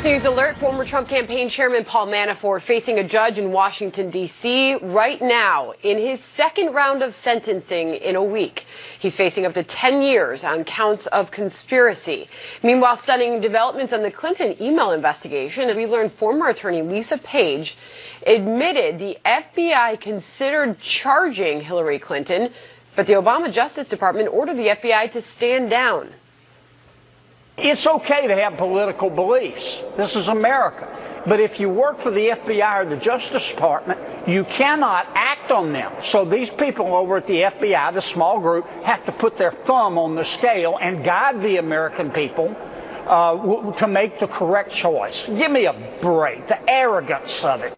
Fox News alert, former Trump campaign chairman Paul Manafort facing a judge in Washington, D.C. right now in his second round of sentencing in a week. He's facing up to 10 years on counts of conspiracy. Meanwhile, stunning developments on the Clinton email investigation. We learned former attorney Lisa Page admitted the FBI considered charging Hillary Clinton, but the Obama Justice Department ordered the FBI to stand down. It's okay to have political beliefs. This is America. But if you work for the FBI or the Justice Department, you cannot act on them. So these people over at the FBI, the small group, have to put their thumb on the scale and guide the American people to make the correct choice. Give me a break. The arrogance of it.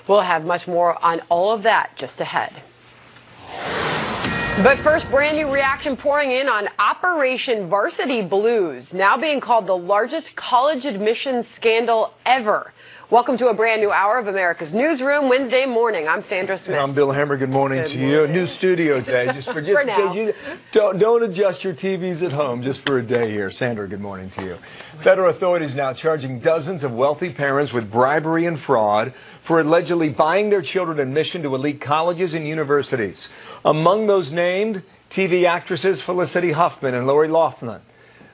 We'll have much more on all of that just ahead. But first, brand new reaction pouring in on Operation Varsity Blues, now being called the largest college admissions scandal ever. Welcome to a brand new hour of America's Newsroom Wednesday morning. I'm Sandra Smith. I'm Bill Hammer. Good morning to you. New studio day. Just for now. Don't adjust your TVs at home just for a day here. Sandra, good morning to you. Federal authorities now charging dozens of wealthy parents with bribery and fraud for allegedly buying their children admission to elite colleges and universities. Among those named, TV actresses Felicity Huffman and Lori Loughlin.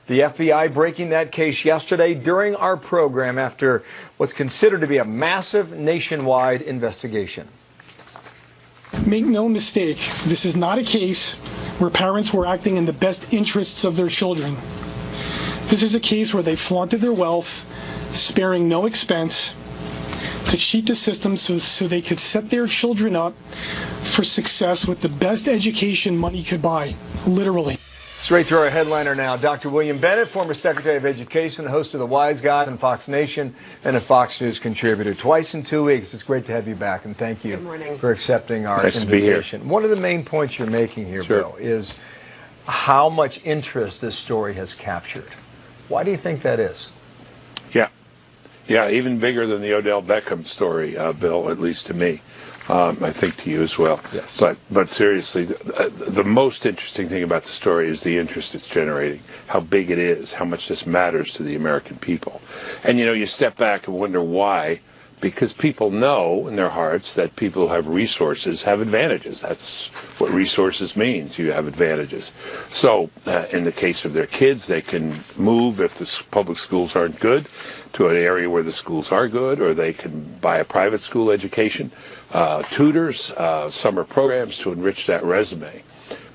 The FBI breaking that case yesterday during our program after what's considered to be a massive nationwide investigation. Make no mistake, this is not a case where parents were acting in the best interests of their children. This is a case where they flaunted their wealth, sparing no expense, to cheat the system so they could set their children up for success with the best education money could buy, literally. Straight to our headliner now, Dr. William Bennett, former Secretary of Education, host of The Wise Guys on Fox Nation, and a Fox News contributor. Twice in 2 weeks. It's great to have you back, and thank you for accepting our invitation. One of the main points you're making here, Bill, is how much interest this story has captured. Why do you think that is? Yeah, even bigger than the Odell Beckham story, Bill, at least to me. I think to you as well. Yes. But seriously, the most interesting thing about the story is the interest it's generating, how big it is, how much this matters to the American people. And, you step back and wonder why, because people know in their hearts that people who have resources have advantages. That's what resources means. You have advantages. So in the case of their kids, they can move if the public schools aren't good to an area where the schools are good, or they can buy a private school education, tutors, summer programs to enrich that resume.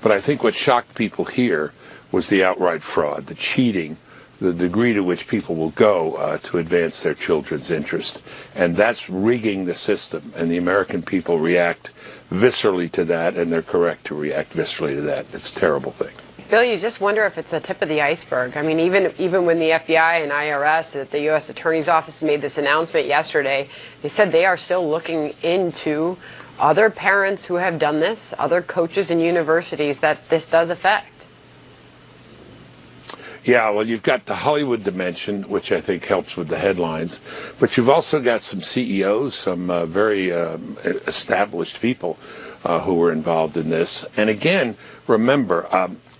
But I think what shocked people here was the outright fraud, the cheating, the degree to which people will go to advance their children's interest. And that's rigging the system, and the American people react viscerally to that, and they're correct to react viscerally to that. It's a terrible thing. Bill, you just wonder if it's the tip of the iceberg. I mean, even when the FBI and IRS at the U.S. Attorney's Office made this announcement yesterday, they said they are still looking into other parents who have done this, other coaches and universities that this does affect. Yeah, well, you've got the Hollywood dimension, which I think helps with the headlines, but you've also got some CEOs, some very established people who were involved in this. And again, remember,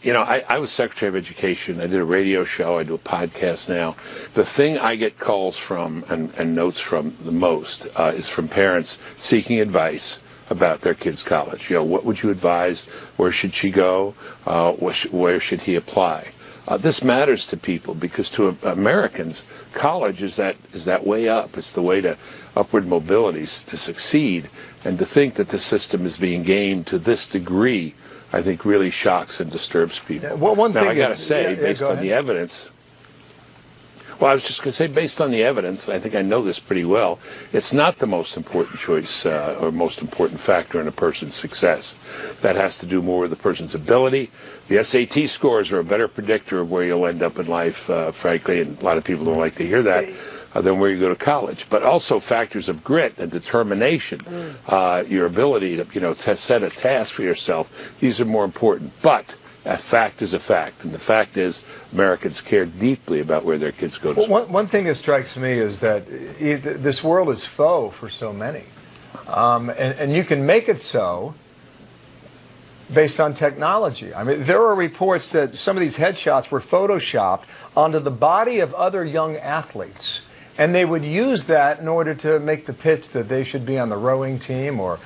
I was Secretary of Education. I did a radio show. I do a podcast now. The thing I get calls from and notes from the most is from parents seeking advice about their kids' college. What would you advise? Where should she go? Where should he apply? This matters to people because to Americans, college is that way up. It's the way to upward mobility, to succeed. And to think that the system is being gamed to this degree, I think really shocks and disturbs people. Well, one thing I got to say, based on the evidence, well, I was just going to say, based on the evidence, and I think I know this pretty well, it's not the most important choice or most important factor in a person's success. That has to do more with the person's ability. The SAT scores are a better predictor of where you'll end up in life, frankly, and a lot of people don't like to hear that, than where you go to college. But also factors of grit and determination, your ability to set a task for yourself. These are more important. But a fact is a fact, and the fact is Americans care deeply about where their kids go to school. One thing that strikes me is that this world is faux for so many, and you can make it so based on technology. I mean, there are reports that some of these headshots were photoshopped onto the body of other young athletes, and they would use that in order to make the pitch that they should be on the rowing team or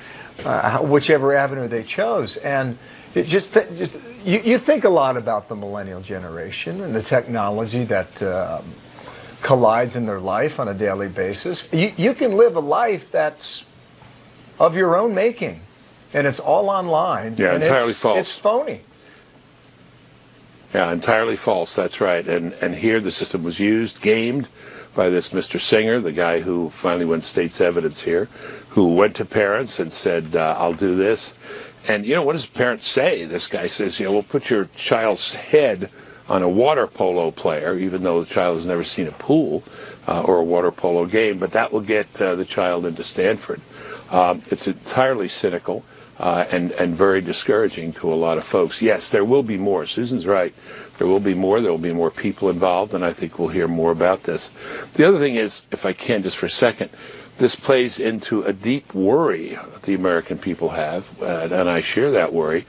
whichever avenue they chose. And it you think a lot about the millennial generation and the technology that collides in their life on a daily basis. You can live a life that's of your own making, and it's all online. Yeah, and entirely false. It's phony. Yeah, entirely false. That's right. And here the system was used, gamed by this Mr. Singer, the guy who finally won state's evidence here, who went to parents and said, I'll do this. And, what does parents say? This guy says, we'll put your child's head on a water polo player, even though the child has never seen a pool or a water polo game, but that will get the child into Stanford. It's entirely cynical and very discouraging to a lot of folks. Yes, there will be more. Susan's right. There will be more. There will be more people involved, and I think we'll hear more about this. The other thing is, if I can just for a second, this plays into a deep worry the American people have, and I share that worry.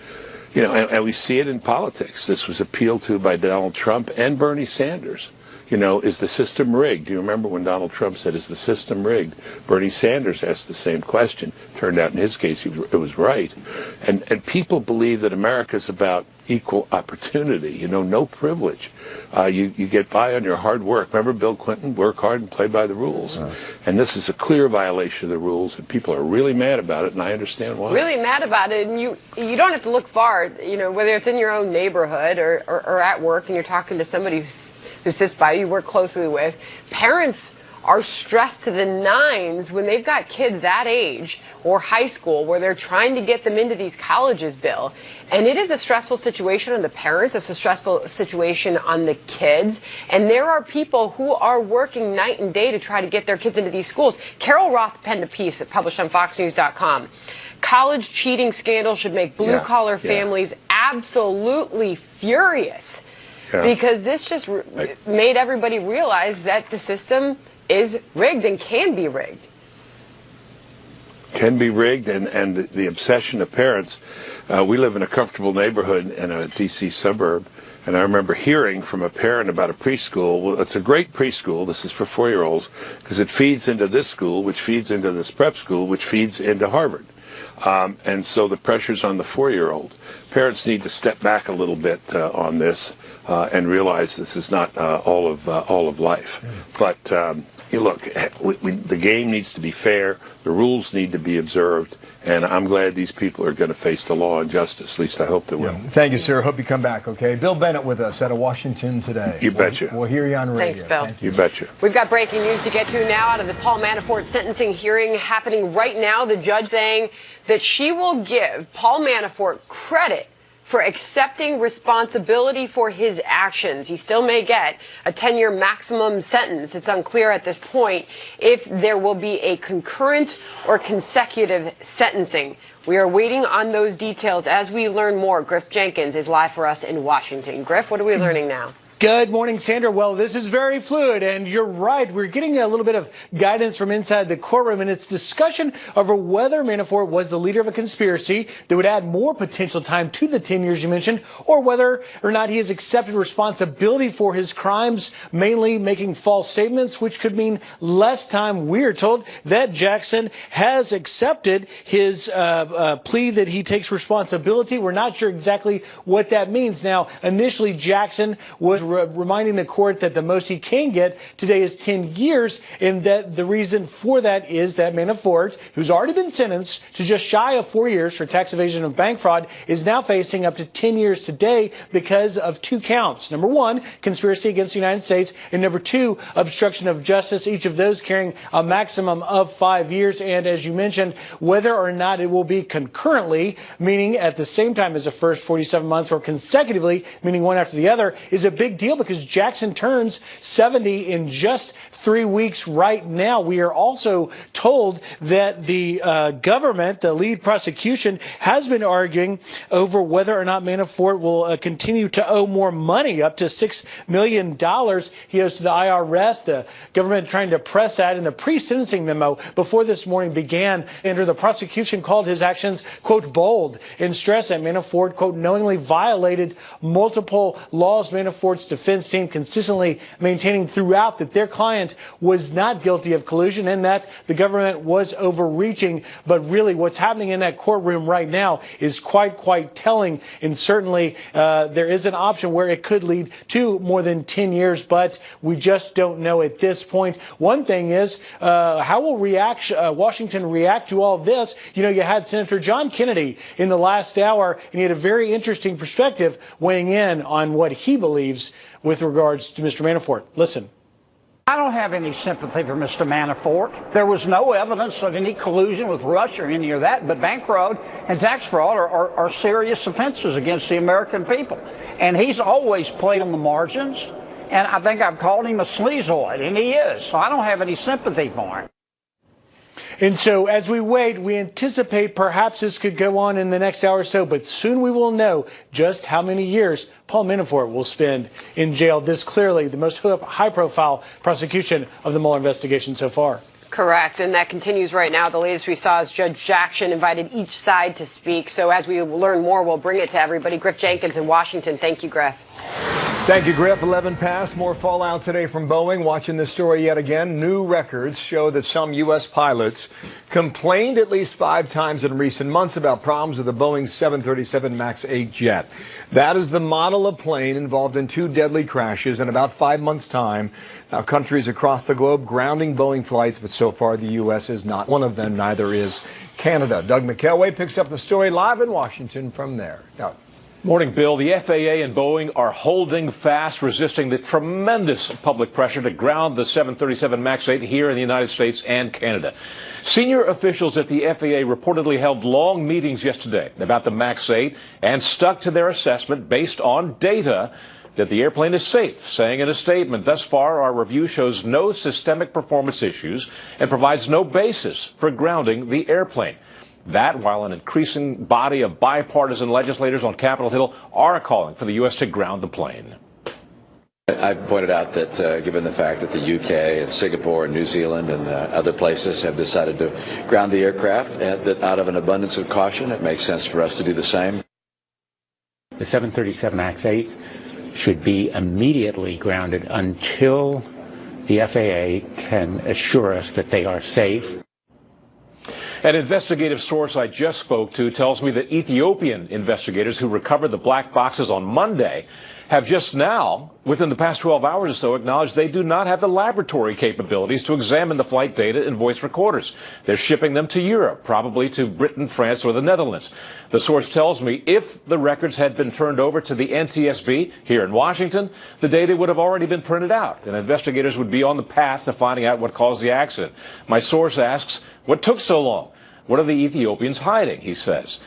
And we see it in politics. This was appealed to by Donald Trump and Bernie Sanders. Is the system rigged? Do you remember when Donald Trump said, is the system rigged? Bernie Sanders asked the same question. Turned out in his case it was right. And people believe that America is about equal opportunity, no privilege. You get by on your hard work. Remember Bill Clinton, work hard and play by the rules. And this is a clear violation of the rules, and people are really mad about it, and I understand why. Really mad about it, and you don't have to look far, whether it's in your own neighborhood or at work and you're talking to somebody who sits by you work closely with. Parents are stressed to the nines when they've got kids that age or high school where they're trying to get them into these colleges, Bill. And it is a stressful situation on the parents. It's a stressful situation on the kids. And there are people who are working night and day to try to get their kids into these schools. Carol Roth penned a piece published on FoxNews.com. College cheating scandal should make blue-collar families absolutely furious. Because this just made everybody realize that the system is rigged and can be rigged. Can be rigged, and the obsession of parents. We live in a comfortable neighborhood in a D.C. suburb, and I remember hearing from a parent about a preschool. Well, it's a great preschool. This is for 4-year-olds because it feeds into this school, which feeds into this prep school, which feeds into Harvard. And so the pressure's on the 4-year-old. Parents need to step back a little bit on this and realize this is not all of life. But look, the game needs to be fair. The rules need to be observed. And I'm glad these people are going to face the law and justice. At least I hope they will. Thank you, sir. Hope you come back, okay? Bill Bennett with us out of Washington today. You betcha. We'll hear you on radio. Thanks, Bill. Thank you. You betcha. We've got breaking news to get to now out of the Paul Manafort sentencing hearing happening right now. The judge saying that she will give Paul Manafort credit for accepting responsibility for his actions. He still may get a 10-year maximum sentence. It's unclear at this point if there will be a concurrent or consecutive sentencing. We are waiting on those details as we learn more. Griff Jenkins is live for us in Washington. Griff, what are we learning now? Good morning, Sandra. Well, this is very fluid, and you're right. We're getting a little bit of guidance from inside the courtroom, and it's discussion over whether Manafort was the leader of a conspiracy that would add more potential time to the 10 years you mentioned, or whether or not he has accepted responsibility for his crimes, mainly making false statements, which could mean less time. We're told that Jackson has accepted his plea that he takes responsibility. We're not sure exactly what that means. Now, initially, Jackson was reminding the court that the most he can get today is 10 years, and that the reason for that is that Manafort, who's already been sentenced to just shy of 4 years for tax evasion and bank fraud, is now facing up to 10 years today because of 2 counts. Number 1, conspiracy against the United States, and number 2, obstruction of justice, each of those carrying a maximum of 5 years. And as you mentioned, whether or not it will be concurrently, meaning at the same time as the first 47 months, or consecutively, meaning one after the other, is a big deal because Jackson turns 70 in just 3 weeks right now. We are also told that the government, the lead prosecution, has been arguing over whether or not Manafort will continue to owe more money, up to $6 million he owes to the IRS. The government trying to press that in the pre-sentencing memo before this morning began. Andrew, the prosecution called his actions, quote, bold, and stressed that Manafort, quote, knowingly violated multiple laws. Manafort's Manafort's defense team consistently maintaining throughout that their client was not guilty of collusion and that the government was overreaching. But really what's happening in that courtroom right now is quite telling. And certainly there is an option where it could lead to more than 10 years, but we just don't know at this point. One thing is, how will Washington react to all of this? You know, you had Senator John Kennedy in the last hour, and he had a very interesting perspective weighing in on what he believes with regards to Mr. Manafort. Listen. I don't have any sympathy for Mr. Manafort. There was no evidence of any collusion with Russia or any of that, but bank fraud and tax fraud are serious offenses against the American people. And he's always played on the margins, and I think I've called him a sleazoid, and he is. So I don't have any sympathy for him. And so as we wait, we anticipate perhaps this could go on in the next hour or so, but soon we will know just how many years Paul Manafort will spend in jail. This clearly the most high-profile prosecution of the Mueller investigation so far. Correct, and that continues right now. The latest we saw is Judge Jackson invited each side to speak. So as we learn more, we'll bring it to everybody. Griff Jenkins in Washington. Thank you, Griff. Thank you, Griff. 11 past. More fallout today from Boeing. Watching this story yet again. New records show that some U.S. pilots complained at least 5 times in recent months about problems with the Boeing 737 MAX 8 jet. That is the model of plane involved in 2 deadly crashes in about 5 months' time. Now, countries across the globe grounding Boeing flights, but so far the U.S. is not one of them. Neither is Canada. Doug McKelway picks up the story live in Washington from there. Doug. Morning, Bill. The FAA and Boeing are holding fast, resisting the tremendous public pressure to ground the 737 MAX 8 here in the United States and Canada. Senior officials at the FAA reportedly held long meetings yesterday about the MAX 8 and stuck to their assessment based on data that the airplane is safe, saying in a statement, "Thus far, our review shows no systemic performance issues and provides no basis for grounding the airplane." That, while an increasing body of bipartisan legislators on Capitol Hill are calling for the U.S. to ground the plane. I pointed out that given the fact that the UK and Singapore and New Zealand and other places have decided to ground the aircraft, that out of an abundance of caution, it makes sense for us to do the same. The 737 MAX 8s should be immediately grounded until the FAA can assure us that they are safe. An investigative source I just spoke to tells me that Ethiopian investigators who recovered the black boxes on Monday have just now, within the past 12 hours or so, acknowledged they do not have the laboratory capabilities to examine the flight data and voice recorders. They're shipping them to Europe, probably to Britain, France, or the Netherlands. The source tells me if the records had been turned over to the NTSB here in Washington, the data would have already been printed out, and investigators would be on the path to finding out what caused the accident. My source asks, what took so long? What are the Ethiopians hiding, he says.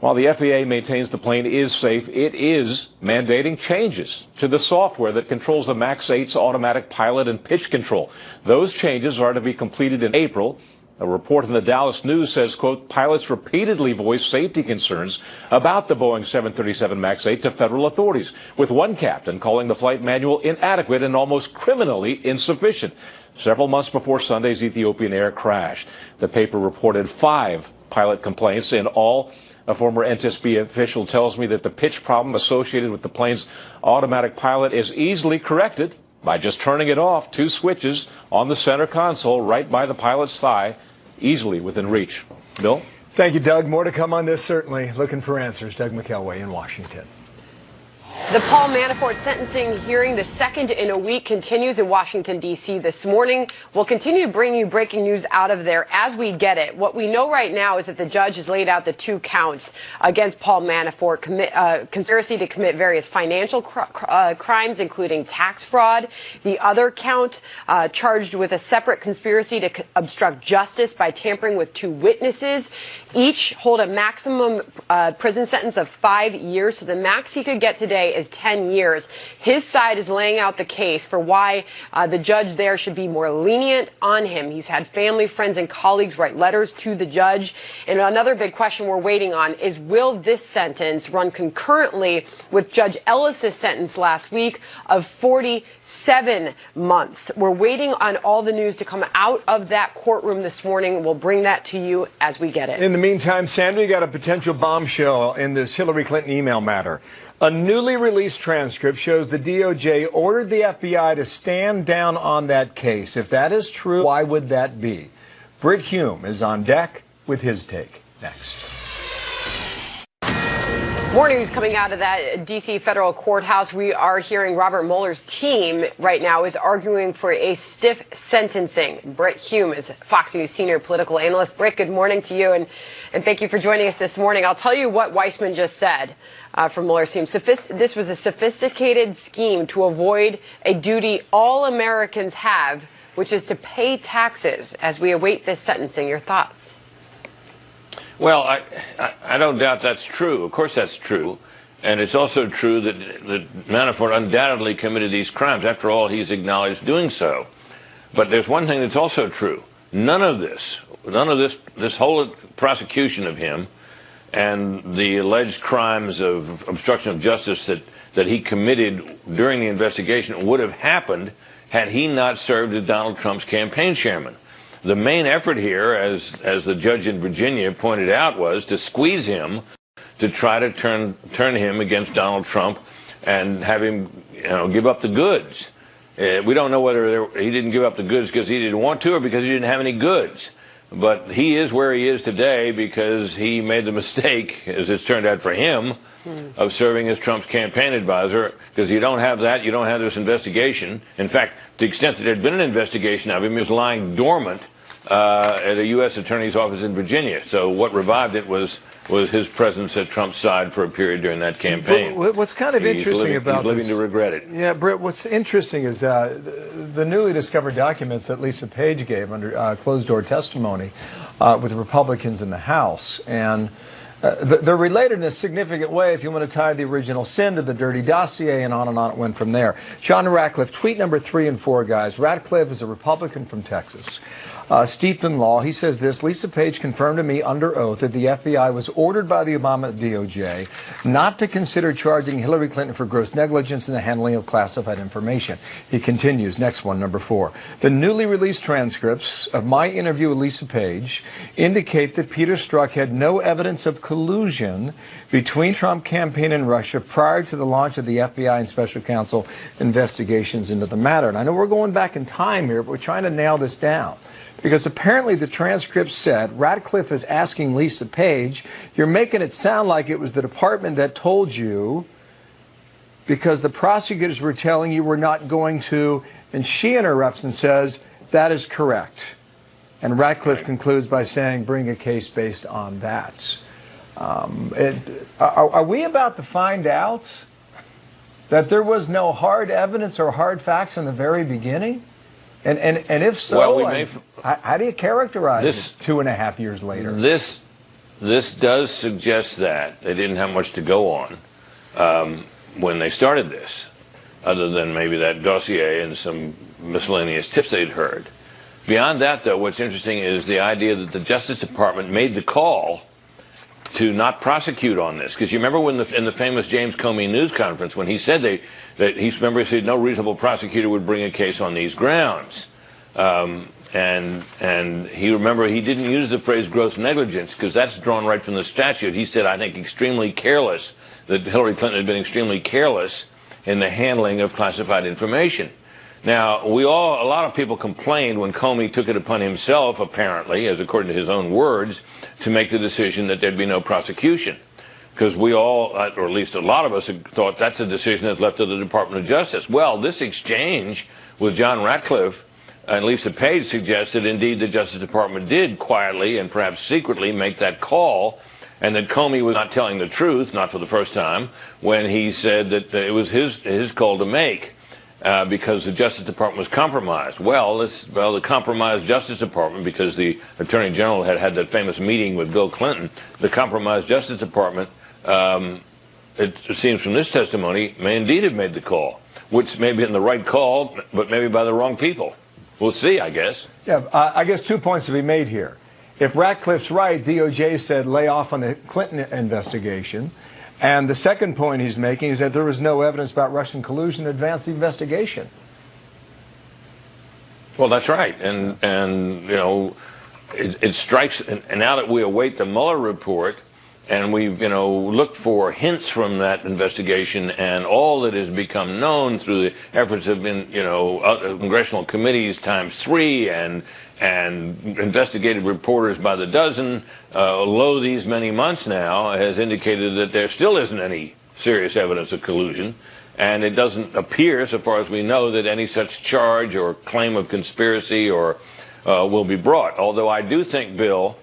While the FAA maintains the plane is safe, it is mandating changes to the software that controls the MAX 8's automatic pilot and pitch control. Those changes are to be completed in April. A report in the Dallas News says, quote, pilots repeatedly voiced safety concerns about the Boeing 737 MAX 8 to federal authorities, with one captain calling the flight manual inadequate and almost criminally insufficient. Several months before Sunday's Ethiopian Air crash, the paper reported 5 pilot complaints in all. A former NTSB official tells me that the pitch problem associated with the plane's automatic pilot is easily corrected by just turning it off. 2 switches on the center console right by the pilot's thigh, easily within reach. Bill? Thank you, Doug. More to come on this, certainly. Looking for answers. Doug McKelway in Washington. The Paul Manafort sentencing hearing, the second in a week, continues in Washington, D.C. this morning. We'll continue to bring you breaking news out of there as we get it. What we know right now is that the judge has laid out the 2 counts against Paul Manafort, conspiracy to commit various financial crimes, including tax fraud. The other count charged with a separate conspiracy to obstruct justice by tampering with 2 witnesses. Each hold a maximum prison sentence of 5 years. So the max he could get today is 10 years. His side is laying out the case for why the judge there should be more lenient on him. He's had family, friends, and colleagues write letters to the judge. And another big question we're waiting on is, will this sentence run concurrently with Judge Ellis's sentence last week of 47 months? We're waiting on all the news to come out of that courtroom this morning. We'll bring that to you as we get it. In the meantime, Sandra, you got a potential bombshell in this Hillary Clinton email matter. A newly released transcript shows the DOJ ordered the FBI to stand down on that case. If that is true, why would that be? Britt Hume is on deck with his take next. More news coming out of that D.C. federal courthouse. We are hearing Robert Mueller's team right now is arguing for a stiff sentencing. Britt Hume is Fox News senior political analyst. Britt, good morning to you, and thank you for joining us this morning. I'll tell you what Weissman just said from Mueller's team. This was a sophisticated scheme to avoid a duty all Americans have, which is to pay taxes as we await this sentencing. Your thoughts? Well, I don't doubt that's true. Of course that's true. And it's also true that Manafort undoubtedly committed these crimes. After all, he's acknowledged doing so. But there's one thing that's also true. None of this whole prosecution of him and the alleged crimes of obstruction of justice that he committed during the investigation would have happened had he not served as Donald Trump's campaign chairman. The main effort here, as the judge in Virginia pointed out, was to squeeze him to try to turn him against Donald Trump and have him, give up the goods. We don't know whether he didn't give up the goods because he didn't want to or because he didn't have any goods. But he is where he is today because he made the mistake, as it's turned out for him, of serving as Trump's campaign advisor. Because you don't have that, you don't have this investigation. In fact, to the extent that there had been an investigation of him, he was lying dormant at a U.S. Attorney's office in Virginia. So what revived it was his presence at Trump's side for a period during that campaign. What's kind of interesting about he's living to regret it. Yeah, Britt, what's interesting is the newly discovered documents that Lisa Page gave under closed-door testimony with the Republicans in the House. And they're related in a significant way if you want to tie the original sin to the dirty dossier, and on it went from there. John Ratcliffe, tweet number 3 and 4, guys. Ratcliffe is a Republican from Texas. Steeped in law, he says this: Lisa Page confirmed to me under oath that the FBI was ordered by the Obama DOJ not to consider charging Hillary Clinton for gross negligence in the handling of classified information. He continues, next one, number 4. The newly released transcripts of my interview with Lisa Page indicate that Peter Strzok had no evidence of collusion between Trump campaign and Russia prior to the launch of the FBI and special counsel investigations into the matter. And I know we're going back in time here, but we're trying to nail this down. Because apparently the transcript said, Ratcliffe is asking Lisa Page, you're making it sound like it was the department that told you because the prosecutors were telling you we're not going to, and she interrupts and says, that is correct. And Ratcliffe concludes by saying, bring a case based on that. Are we about to find out that there was no hard evidence or hard facts in the very beginning? And if so, well, how do you characterize it 2.5 years later? This does suggest that they didn't have much to go on when they started this, other than maybe that dossier and some miscellaneous tips they'd heard. Beyond that, though, what's interesting is the idea that the Justice Department made the call to not prosecute on this. Because you remember when in the famous James Comey news conference when he said he said no reasonable prosecutor would bring a case on these grounds. And he didn't use the phrase gross negligence because that's drawn right from the statute. He said, I think, extremely careless, that Hillary Clinton had been extremely careless in the handling of classified information. Now, a lot of people complained when Comey took it upon himself, apparently, as according to his own words, to make the decision that there'd be no prosecution. Because we all, or at least a lot of us, thought that's a decision that's left to the Department of Justice. Well, this exchange with John Ratcliffe and Lisa Page suggests that indeed the Justice Department did quietly and perhaps secretly make that call, and that Comey was not telling the truth, not for the first time, when he said that it was his call to make. Because the Justice Department was compromised. Well, the compromised Justice Department, because the Attorney General had that famous meeting with Bill Clinton, the compromised Justice Department, it seems from this testimony, may indeed have made the call, which may be the right call, but maybe by the wrong people. We'll see, I guess. Yeah, I guess 2 points to be made here. If Ratcliffe's right, DOJ said lay off on the Clinton investigation. And the second point he's making is that there was no evidence about Russian collusion to advance the investigation. Well, that's right. And it strikes, and now that we await the Mueller report, and we've, looked for hints from that investigation, and all that has become known through the efforts have been, congressional committees ×3 and investigative reporters by the dozen, lo these many months now, has indicated that there still isn't any serious evidence of collusion. And it doesn't appear, so far as we know, that any such charge or claim of conspiracy or will be brought. Although I do think, Bill,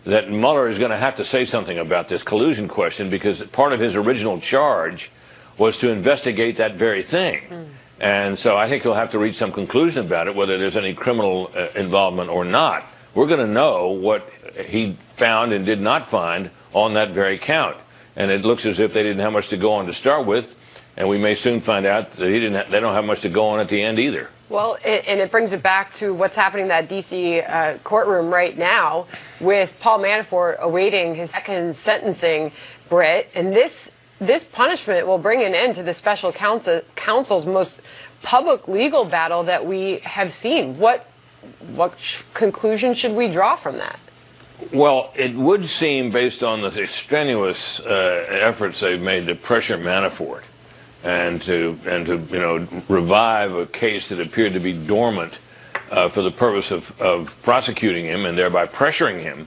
that Mueller is going to have to say something about this collusion question, because part of his original charge was to investigate that very thing. And so I think he'll have to reach some conclusion about it, whether there's any criminal involvement or not. We're going to know what he found and did not find on that very count. And it looks as if they didn't have much to go on to start with, and we may soon find out that they don't have much to go on at the end either. Well, and it brings it back to what's happening in that D.C. Courtroom right now with Paul Manafort awaiting his second sentencing, Britt. And this punishment will bring an end to the special counsel's most public legal battle that we have seen. What conclusion should we draw from that? Well, it would seem, based on the strenuous efforts they've made to pressure Manafort and to revive a case that appeared to be dormant for the purpose of prosecuting him and thereby pressuring him,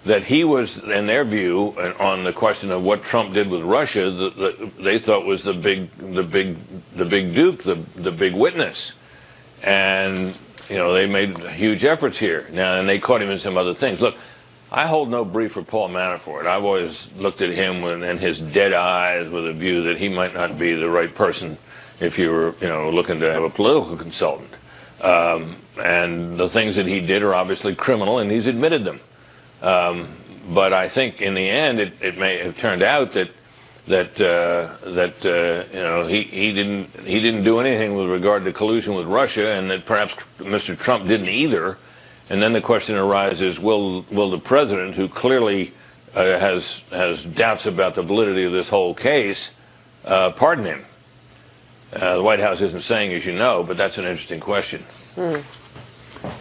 that he was, in their view, on the question of what Trump did with Russia, they thought was the big duke, the big witness, and they made huge efforts here now, and they caught him in some other things. Look, I hold no brief for Paul Manafort. I've always looked at him and his dead eyes with a view that he might not be the right person if you were, looking to have a political consultant. And the things that he did are obviously criminal, and he's admitted them. But I think in the end, it may have turned out that he didn't do anything with regard to collusion with Russia, and that perhaps Mr. Trump didn't either. And then the question arises: will the president, who clearly has doubts about the validity of this whole case, pardon him? The White House isn't saying, as you know, but that's an interesting question. I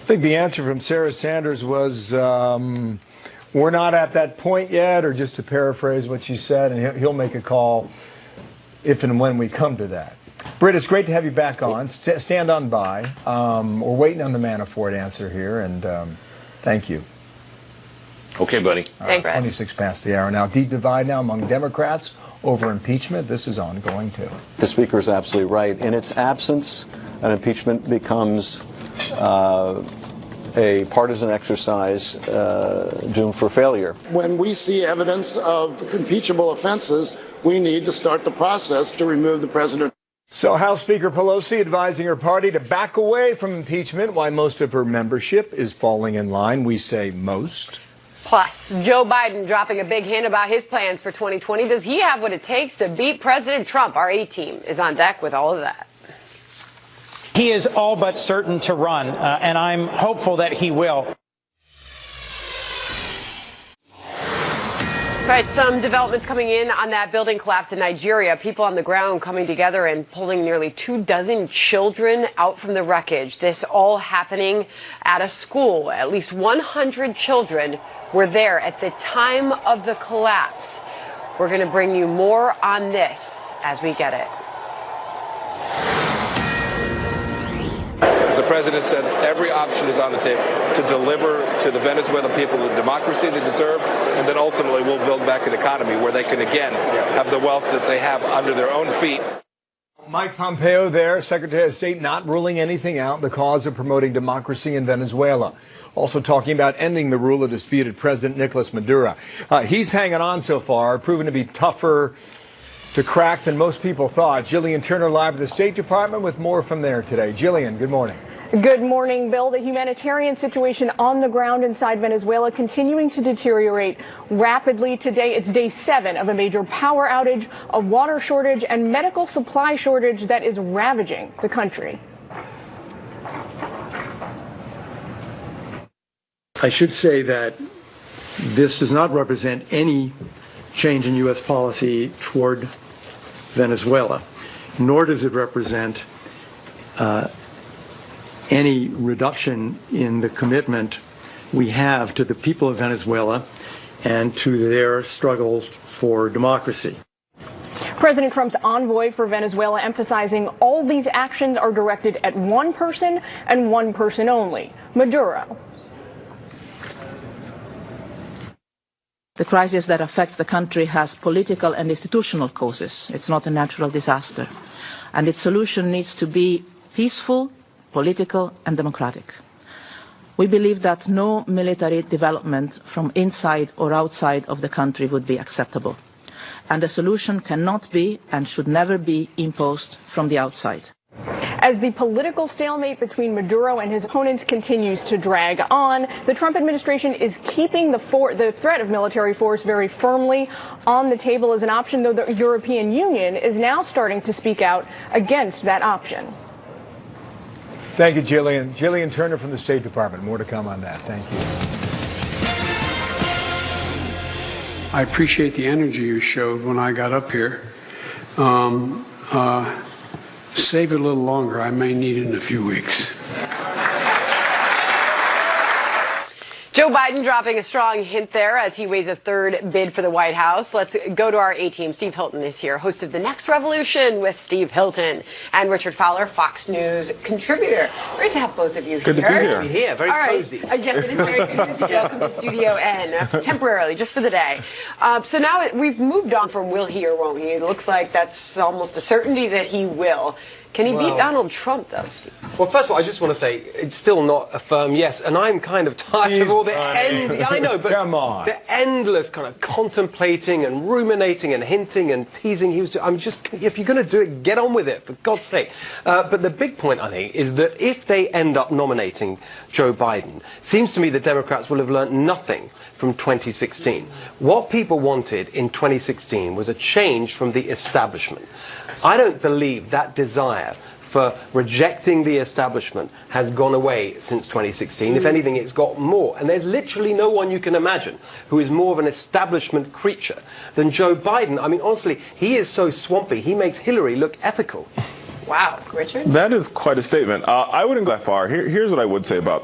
think the answer from Sarah Sanders was, we're not at that point yet, or just to paraphrase what she said, and he'll make a call if and when we come to that. Britt, it's great to have you back on. Stand on by. We're waiting on the Manafort answer here, and thank you. Okay, buddy. Thanks, 26 past the hour now. Deep divide now among Democrats over impeachment. This is ongoing, too. The Speaker is absolutely right. In its absence, an impeachment becomes a partisan exercise doomed for failure. When we see evidence of impeachable offenses, we need to start the process to remove the president. So House Speaker Pelosi advising her party to back away from impeachment while most of her membership is falling in line. We say most. Plus, Joe Biden dropping a big hint about his plans for 2020. Does he have what it takes to beat President Trump? Our A-team is on deck with all of that. He is all but certain to run, and I'm hopeful that he will. Right, some developments coming in on that building collapse in Nigeria. People on the ground coming together and pulling nearly 24 children out from the wreckage. This all happening at a school. At least 100 children were there at the time of the collapse. We're going to bring you more on this as we get it. The president said every option is on the table to deliver to the Venezuelan people the democracy they deserve, and then ultimately we'll build back an economy where they can again have the wealth that they have under their own feet. Mike Pompeo there, Secretary of State, not ruling anything out, the cause of promoting democracy in Venezuela. Also talking about ending the rule of disputed President Nicolas Maduro. He's hanging on so far, proven to be tougher to crack than most people thought. Jillian Turner live at the State Department with more from there today. Jillian, good morning. Good morning, Bill. The humanitarian situation on the ground inside Venezuela continuing to deteriorate rapidly. Today, it's day 7 of a major power outage, a water shortage, and medical supply shortage that is ravaging the country. I should say that this does not represent any change in U.S. policy toward Venezuela, nor does it represent any reduction in the commitment we have to the people of Venezuela and to their struggle for democracy. President Trump's envoy for Venezuela emphasizing all these actions are directed at one person and one person only, Maduro. The crisis that affects the country has political and institutional causes. It's not a natural disaster. And its solution needs to be peaceful, political, and democratic. We believe that no military development from inside or outside of the country would be acceptable. And the solution cannot be and should never be imposed from the outside. As the political stalemate between Maduro and his opponents continues to drag on, the Trump administration is keeping the threat of military force very firmly on the table as an option, though the European Union is now starting to speak out against that option. Thank you, Jillian. Jillian Turner from the State Department. More to come on that. Thank you. I appreciate the energy you showed when I got up here. Save it a little longer. I may need it in a few weeks. Joe Biden dropping a strong hint there as he weighs a third bid for the White House. Let's go to our A-team. Steve Hilton is here, host of The Next Revolution with Steve Hilton, and Richard Fowler, Fox News contributor. Great to have both of you here. Good to be here. Good to be here. Very cozy. Yes, it is very cozy. Welcome to Studio N, temporarily, just for the day. So now we've moved on from will he or won't he. It looks like that's almost a certainty that he will. Can he beat Donald Trump, though, Steve? Well, first of all, I just want to say it's still not a firm yes, and I'm kind of tired of all the I know, but come on. The endless kind of contemplating and ruminating and hinting and teasing. If you're going to do it, get on with it, for God's sake. But the big point, I think, is that if they end up nominating Joe Biden, seems to me the Democrats will have learned nothing from 2016. What people wanted in 2016 was a change from the establishment. I don't believe that desire for rejecting the establishment has gone away since 2016. If anything, it's got more. And there's literally no one you can imagine who is more of an establishment creature than Joe Biden. I mean, honestly, he is so swampy. He makes Hillary look ethical. Wow, Richard? That is quite a statement. I wouldn't go that far. Here's what I would say about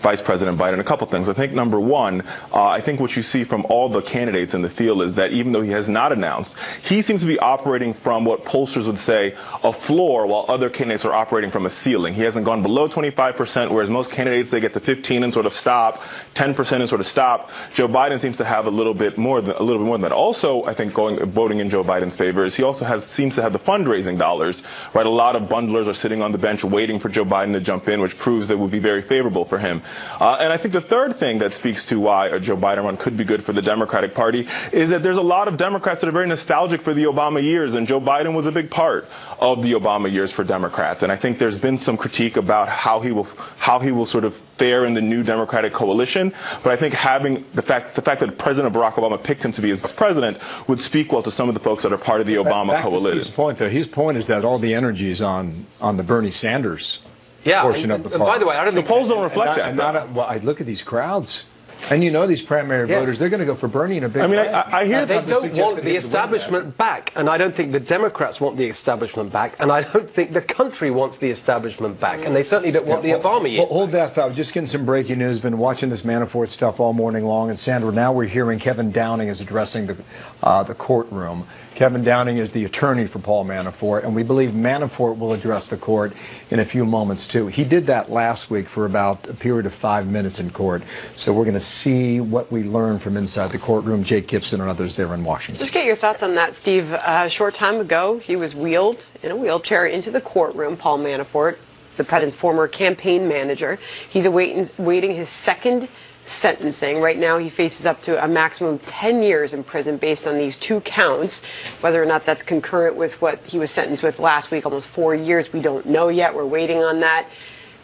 Vice President Biden. A couple things. I think, number one, I think what you see from all the candidates in the field is that even though he has not announced, he seems to be operating from what pollsters would say a floor, while other candidates are operating from a ceiling. He hasn't gone below 25%, whereas most candidates, they get to 15 and sort of stop, 10% and sort of stop. Joe Biden seems to have a little bit more than that. Also, I think voting in Joe Biden's favor is he also seems to have the fundraising dollars, right? A lot of bundlers are sitting on the bench waiting for Joe Biden to jump in, which proves that it would be very favorable for him. And I think the third thing that speaks to why a Joe Biden run could be good for the Democratic Party is that there's a lot of Democrats that are very nostalgic for the Obama years, and Joe Biden was a big part of the Obama years for Democrats. And I think there's been some critique about how he will sort of fare in the new Democratic coalition. But I think having the fact that President Barack Obama picked him to be his president would speak well to some of the folks that are part of the Obama coalition. His point, though, his point is that all the energy is on the Bernie Sanders portion of the party. By the way, I don't think the polls don't reflect that. Well, I look at these crowds. And you know these primary voters, they're going to go for Bernie in a big way. I hear they don't want the establishment back, and I don't think the Democrats want the establishment back, and I don't think the country wants the establishment back, and they certainly don't want the Obama years. Hold that thought. Just getting some breaking news. Been watching this Manafort stuff all morning long, and Sandra, now we're hearing Kevin Downing is addressing the courtroom. Kevin Downing is the attorney for Paul Manafort, and we believe Manafort will address the court in a few moments, too. He did that last week for about a period of 5 minutes in court. So we're going to see what we learn from inside the courtroom. Jake Gibson and others there in Washington. Just get your thoughts on that, Steve. A short time ago, he was wheeled in a wheelchair into the courtroom, Paul Manafort, the president's former campaign manager. He's awaiting his second sentencing. Right now, he faces up to a maximum of 10 years in prison based on these two counts. Whether or not that's concurrent with what he was sentenced with last week, almost 4 years, we don't know yet. We're waiting on that.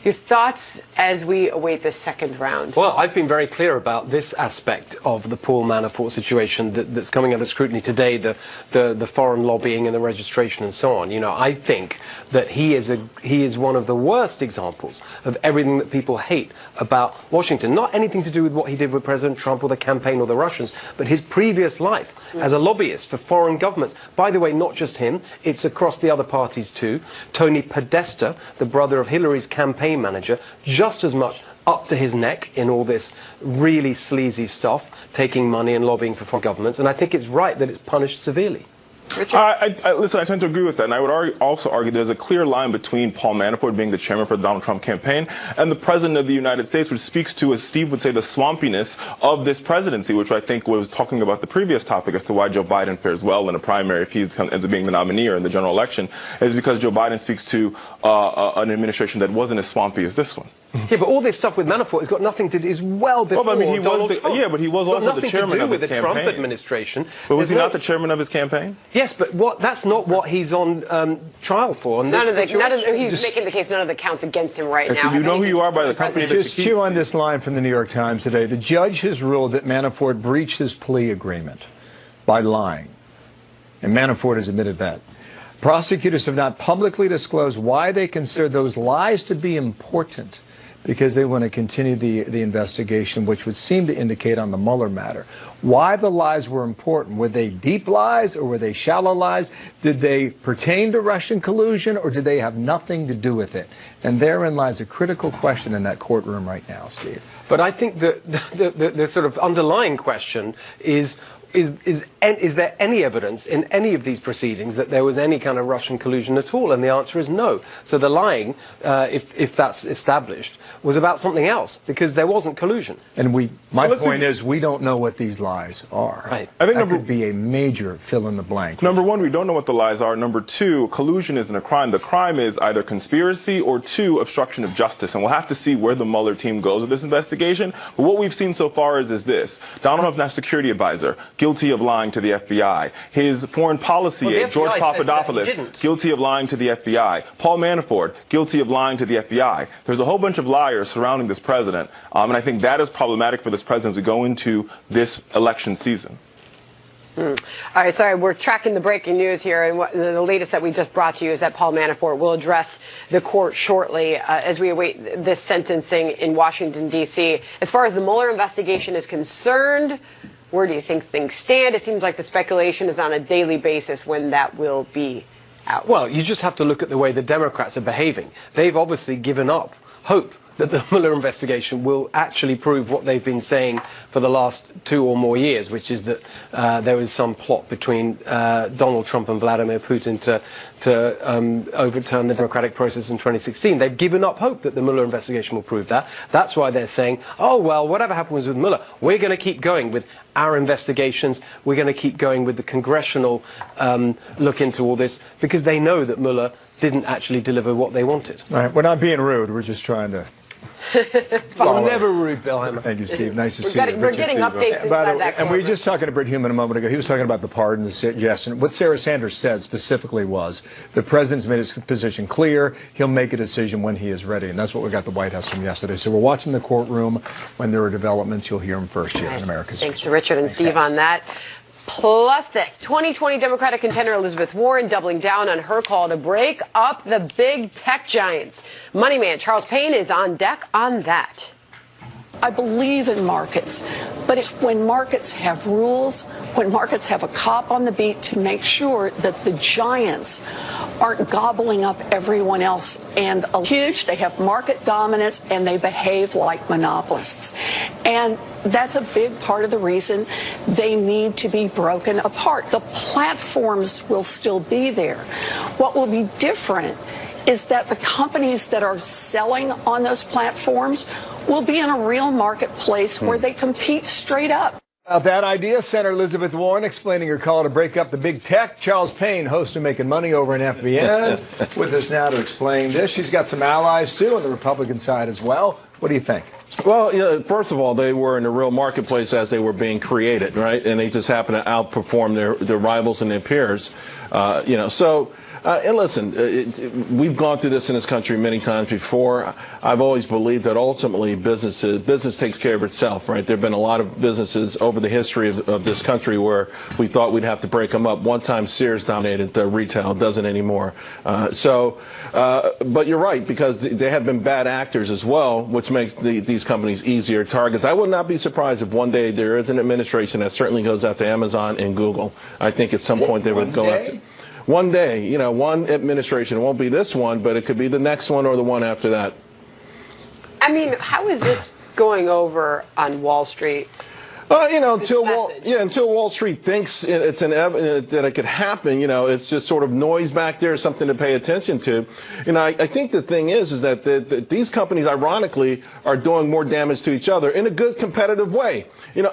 Your thoughts as we await the second round? Well, I've been very clear about this aspect of the Paul Manafort situation that's coming under scrutiny today, the foreign lobbying and the registration and so on. You know, I think that he is one of the worst examples of everything that people hate about Washington. Not anything to do with what he did with President Trump or the campaign or the Russians, but his previous life as a lobbyist for foreign governments. By the way, not just him, it's across the other parties too. Tony Podesta, the brother of Hillary's campaign manager, just as much up to his neck in all this really sleazy stuff, taking money and lobbying for foreign governments, and I think it's right that it's punished severely. Listen, I tend to agree with that, and I would also argue there's a clear line between Paul Manafort being the chairman for the Donald Trump campaign and the president of the United States, which speaks to, as Steve would say, the swampiness of this presidency, which I think was talking about the previous topic as to why Joe Biden fares well in a primary if he ends up being the nominee or in the general election, is because Joe Biden speaks to an administration that wasn't as swampy as this one. Yeah, but all this stuff with Manafort has got nothing to do, is well before well, I mean, Donald Trump. Yeah, but he was also the chairman of his campaign. Nothing to do with the Trump administration. But was he not the chairman of his campaign? Yes, but that's not what he's on trial for. He's making the case none of the counts against him right now. So you know who you are by the company that Just chew on this line from the New York Times today. The judge has ruled that Manafort breached his plea agreement by lying. And Manafort has admitted that. Prosecutors have not publicly disclosed why they consider those lies to be important, because they want to continue the investigation, which would seem to indicate on the Mueller matter. Why the lies were important? Were they deep lies or were they shallow lies? Did they pertain to Russian collusion or did they have nothing to do with it? And therein lies a critical question in that courtroom right now, Steve. But I think that the sort of underlying question is there any evidence in any of these proceedings that there was any kind of Russian collusion at all? And the answer is no. So the lying, if that's established, was about something else, because there wasn't collusion. And my point is, we don't know what these lies are. Right. I think that could be a major fill in the blank. Number one, we don't know what the lies are. Number two, collusion isn't a crime. The crime is either conspiracy or two, obstruction of justice. And we'll have to see where the Mueller team goes with this investigation. But what we've seen so far is this. Donald Trump's national security advisor, guilty of lying to the FBI. His foreign policy aide, George Papadopoulos, guilty of lying to the FBI. Paul Manafort, guilty of lying to the FBI. There's a whole bunch of liars surrounding this president, and I think that is problematic for this president to go into this election season. All right, sorry, we're tracking the breaking news here, and the latest that we just brought to you is that Paul Manafort will address the court shortly as we await this sentencing in Washington, D.C. As far as the Mueller investigation is concerned, where do you think things stand? It seems like the speculation is on a daily basis when that will be out. Well, you just have to look at the way the Democrats are behaving. They've obviously given up hope that the Mueller investigation will actually prove what they've been saying for the last 2 or more years, which is that there was some plot between Donald Trump and Vladimir Putin to overturn the democratic process in 2016. They've given up hope that the Mueller investigation will prove that. That's why they're saying, oh, well, whatever happens with Mueller, we're going to keep going with our investigations. We're going to keep going with the congressional look into all this, because they know that Mueller didn't actually deliver what they wanted. All right, we're not being rude. We're just trying to... I'm never rude, Bill Hemmer. Thank you, Steve. Nice to see you. We're getting updates inside that And we were just talking to Britt Human a moment ago. He was talking about the pardon, the suggestion. What Sarah Sanders said specifically was the president's made his position clear. He'll make a decision when he is ready. And that's what we got the White House from yesterday. So we're watching the courtroom. When there are developments, you'll hear them first here in America's. Thanks to Richard and Steve on that. Plus this, 2020 Democratic contender Elizabeth Warren doubling down on her call to break up the big tech giants. Money man Charles Payne is on deck on that. I believe in markets, but it's when markets have rules, when markets have a cop on the beat to make sure that the giants aren't gobbling up everyone else. And huge, they have market dominance and they behave like monopolists. And that's a big part of the reason they need to be broken apart. The platforms will still be there. What will be different is that the companies that are selling on those platforms will be in a real marketplace where they compete straight up. About that idea, Senator Elizabeth Warren explaining her call to break up the big tech. Charles Payne, host of Making Money over in FBN, with us now to explain this. She's got some allies, too, on the Republican side as well. What do you think? Well, first of all, they were in the real marketplace as they were being created, right? And they just happened to outperform their rivals and their peers, and listen, we've gone through this in this country many times before. I've always believed that ultimately business takes care of itself, right? There have been a lot of businesses over the history of this country where we thought we'd have to break them up. One time Sears dominated the retail, doesn't anymore. But you're right, because they have been bad actors as well, which makes these companies easier targets. I would not be surprised if one day there is an administration that certainly goes after Amazon and Google. I think at some point they would go after. One day, one administration, it won't be this one, but it could be the next one or the one after that. I mean, how is this going over on Wall Street? Until Wall Street thinks that it could happen, it's just sort of noise back there, something to pay attention to. I think the thing is that these companies, ironically, are doing more damage to each other in a good competitive way.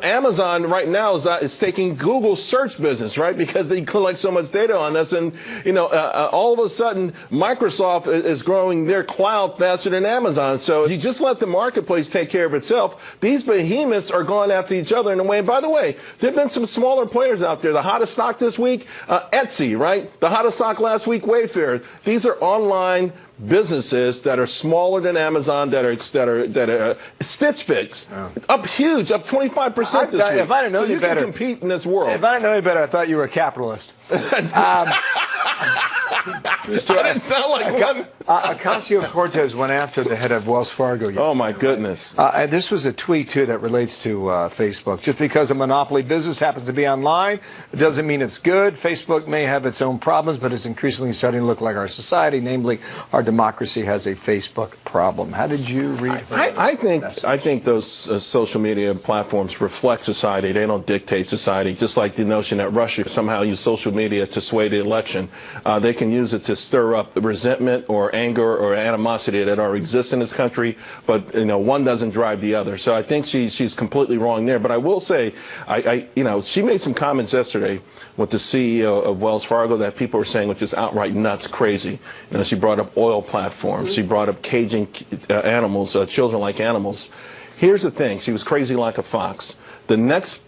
Amazon right now is taking Google's search business, right, because they collect so much data on us, and all of a sudden Microsoft is growing their cloud faster than Amazon. So if you just let the marketplace take care of itself, these behemoths are going after each other in a way. And by the way, there have been some smaller players out there. The hottest stock this week, Etsy, right? The hottest stock last week, Wayfair. These are online businesses that are smaller than Amazon, that are Stitch Fix, up huge, up 25% this week. If I didn't know you better, can compete in this world. If I didn't know you better, I thought you were a capitalist. I didn't sound like one. Ocasio-Cortez went after the head of Wells Fargo. Oh, my goodness. And this was a tweet, too, that relates to Facebook. Just because a monopoly business happens to be online, it doesn't mean it's good. Facebook may have its own problems, but it's increasingly starting to look like our society, namely our democracy has a Facebook problem. How did you read that? I think those social media platforms reflect society. They don't dictate society, just like the notion that Russia somehow used social media to sway the election. They can use it to stir up resentment or anger or animosity that already exists in this country, but one doesn't drive the other. So I think she's completely wrong there. But I will say, she made some comments yesterday with the CEO of Wells Fargo that people were saying was just outright nuts, crazy. She brought up oil platforms. She brought up caging animals, children like animals. Here's the thing: she was crazy like a fox. The next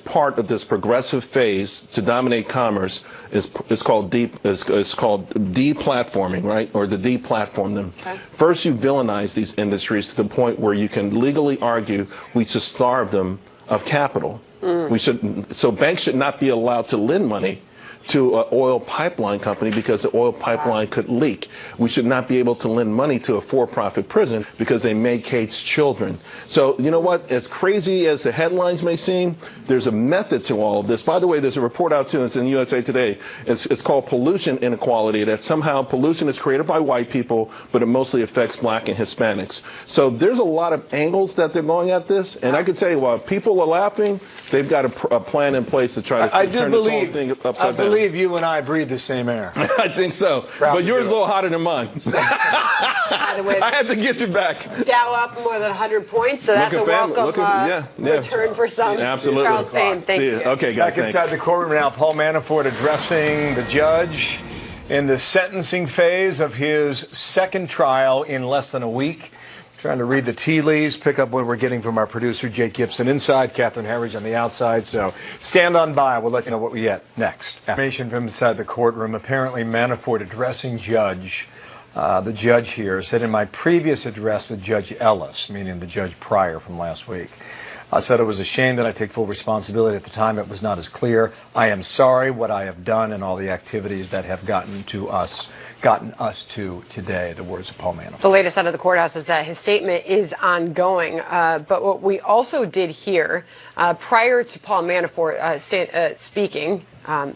part of this progressive phase to dominate commerce is called deplatforming, right? Or to deplatform them. Okay. First, you villainize these industries to the point where you can legally argue we should starve them of capital. So banks should not be allowed to lend money to an oil pipeline company because the oil pipeline could leak. We should not be able to lend money to a for-profit prison because they may cage children. So, you know what? As crazy as the headlines may seem, there's a method to all of this. By the way, there's a report out, too, it's in USA Today. It's called pollution inequality, that somehow pollution is created by white people, but it mostly affects black and Hispanics. So there's a lot of angles that they're going at this. And I can tell you, while people are laughing, they've got a plan in place to try to turn this whole thing upside down. I believe you and I breathe the same air. I think so. But yours is a little hotter than mine. By the way, I had to get you back. Dow up more than 100 points, so that's a welcome return for some. Absolutely. Charles Payne, thank you. Okay, guys, back inside the courtroom now, Paul Manafort addressing the judge in the sentencing phase of his second trial in less than a week. Trying to read the tea leaves, pick up what we're getting from our producer, Jake Gibson, inside, Catherine Herridge on the outside. So stand on by. We'll let you know what we get next. Information from inside the courtroom. Apparently, Manafort addressing the judge here, said in my previous address with Judge Ellis, meaning the judge prior from last week, I said it was a shame that I take full responsibility. At the time, it was not as clear. I am sorry what I have done and all the activities that have gotten us to today, the words of Paul Manafort. The latest out of the courthouse is that his statement is ongoing. But what we also did hear prior to Paul Manafort speaking,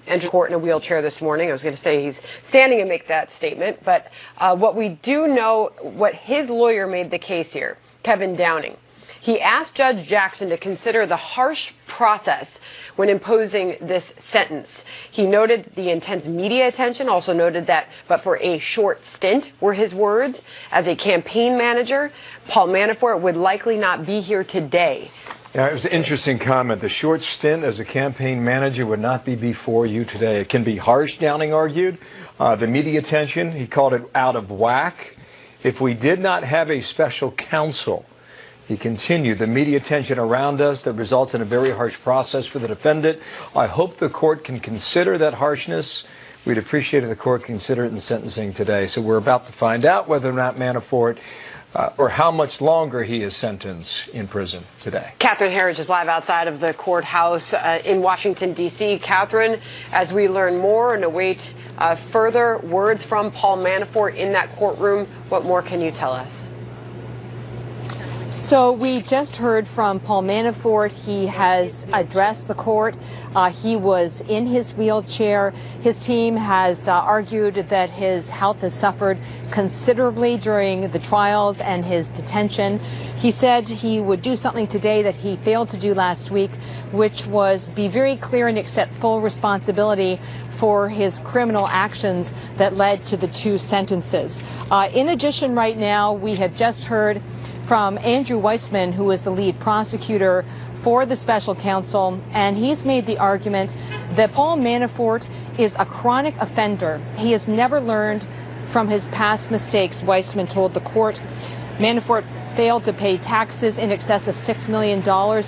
entered court in a wheelchair this morning. I was going to say he's standing and make that statement. But what we do know, what his lawyer made the case here, Kevin Downing, he asked Judge Jackson to consider the harsh process when imposing this sentence. He noted the intense media attention, also noted that, but for a short stint, were his words, as a campaign manager, Paul Manafort would likely not be here today. Yeah, it was an interesting comment. The short stint as a campaign manager would not be before you today. It can be harsh, Downing argued. The media attention, he called it out of whack. If we did not have a special counsel, he continued, the media attention around us that results in a very harsh process for the defendant. I hope the court can consider that harshness. We'd appreciate if the court consider it in sentencing today. So we're about to find out whether or not Manafort or how much longer he is sentenced in prison today. Catherine Herridge is live outside of the courthouse in Washington, D.C. Catherine, as we learn more and await further words from Paul Manafort in that courtroom, what more can you tell us? So we just heard from Paul Manafort. He has addressed the court. He was in his wheelchair. His team has argued that his health has suffered considerably during the trials and his detention. He said he would do something today that he failed to do last week, which was be very clear and accept full responsibility for his criminal actions that led to the 2 sentences. In addition, right now, we have just heard from Andrew Weissman, who is the lead prosecutor for the special counsel, and he's made the argument that Paul Manafort is a chronic offender. He has never learned from his past mistakes, Weissman told the court. Manafort failed to pay taxes in excess of $6 million.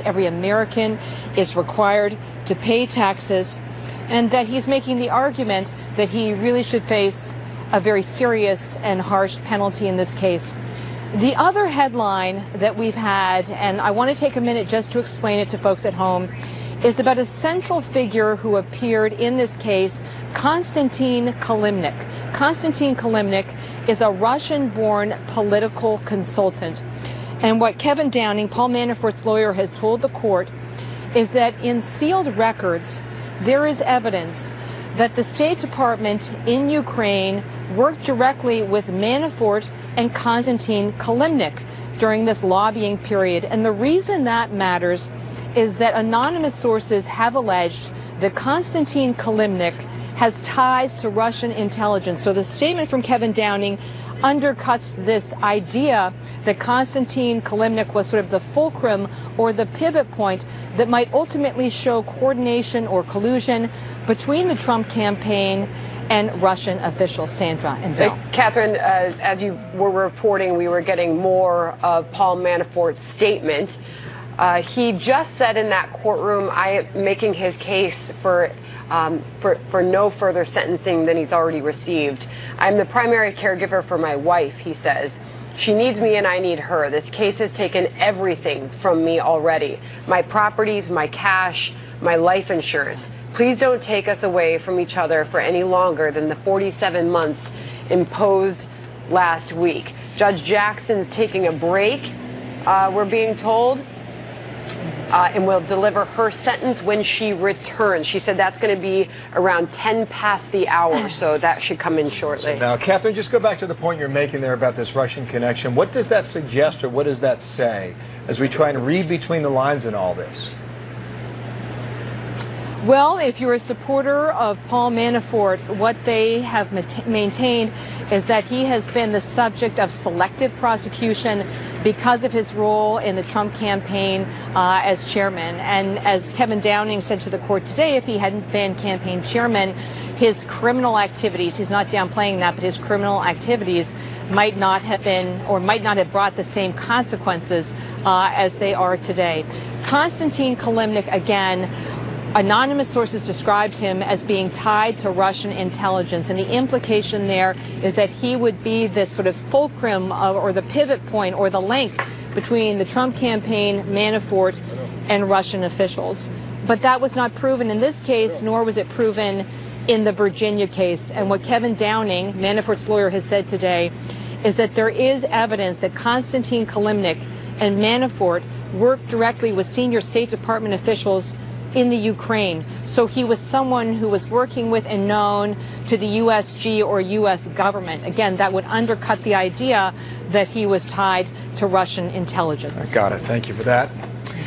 Every American is required to pay taxes, and that he's making the argument that he really should face a very serious and harsh penalty in this case. The other headline that we've had, and I want to take a minute just to explain it to folks at home, is about a central figure who appeared in this case, Konstantin Kilimnik. Konstantin Kilimnik is a Russian-born political consultant. And what Kevin Downing, Paul Manafort's lawyer, has told the court is that in sealed records, there is evidence that the State Department in Ukraine worked directly with Manafort and Konstantin Kilimnik during this lobbying period. And the reason that matters is that anonymous sources have alleged that Konstantin Kilimnik has ties to Russian intelligence. So the statement from Kevin Downing undercuts this idea that Konstantin Kilimnik was sort of the fulcrum or the pivot point that might ultimately show coordination or collusion between the Trump campaign and Russian officials. Sandra and Bill. Catherine, as you were reporting, we were getting more of Paul Manafort's statement. He just said in that courtroom, I am making his case for no further sentencing than he's already received. I'm the primary caregiver for my wife, he says. She needs me and I need her. This case has taken everything from me already. My properties, my cash, my life insurance. Please don't take us away from each other for any longer than the 47 months imposed last week. Judge Jackson's taking a break, we're being told. And will deliver her sentence when she returns. She said that's going to be around 10 past the hour, so that should come in shortly. So now, Catherine, just go back to the point you're making there about this Russian connection. What does that suggest, or what does that say, as we try and read between the lines in all this? Well, if you're a supporter of Paul Manafort, what they have maintained is that he has been the subject of selective prosecution because of his role in the Trump campaign as chairman. And as Kevin Downing said to the court today, if he hadn't been campaign chairman, his criminal activities, he's not downplaying that, but his criminal activities might not have been or might not have brought the same consequences as they are today. Konstantin Kilimnik, again, anonymous sources described him as being tied to Russian intelligence, and the implication there is that he would be this sort of fulcrum or the pivot point or the link between the Trump campaign, Manafort, and Russian officials. But that was not proven in this case, nor was it proven in the Virginia case. And what Kevin Downing, Manafort's lawyer, has said today is that there is evidence that Konstantin Kilimnik and Manafort worked directly with senior State Department officials in the Ukraine. So he was someone who was working with and known to the USG or U.S. government. Again, that would undercut the idea that he was tied to Russian intelligence. I got it. Thank you for that.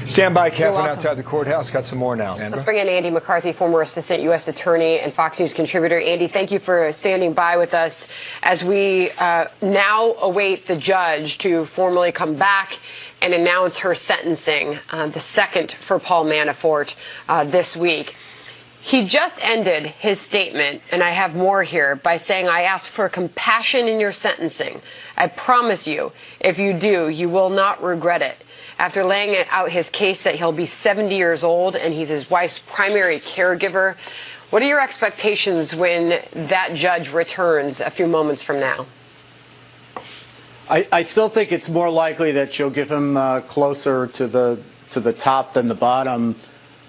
Stand by, Catherine, outside the courthouse. Got some more now. Let's bring in Andy McCarthy, former assistant U.S. attorney and Fox News contributor. Andy, thank you for standing by with us as we now await the judge to formally come back and announce her sentencing, the second for Paul Manafort this week. He just ended his statement, and I have more here, by saying, I ask for compassion in your sentencing. I promise you, if you do, you will not regret it. After laying out his case that he'll be 70 years old and he's his wife's primary caregiver, what are your expectations when that judge returns a few moments from now? I still think it's more likely that she'll give him closer to the top than the bottom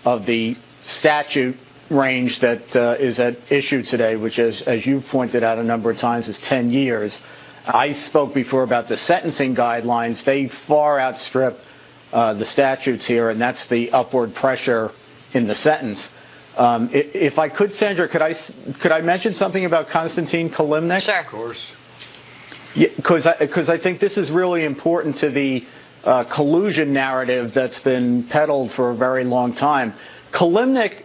of the statute range that is at issue today, which is, as you've pointed out a number of times, is 10 years. I spoke before about the sentencing guidelines. They far outstrip the statutes here, and that's the upward pressure in the sentence. If I could, Sandra, could I mention something about Konstantin Kilimnik? Sure. Of course. Because I think this is really important to the collusion narrative that's been peddled for a very long time. Kilimnik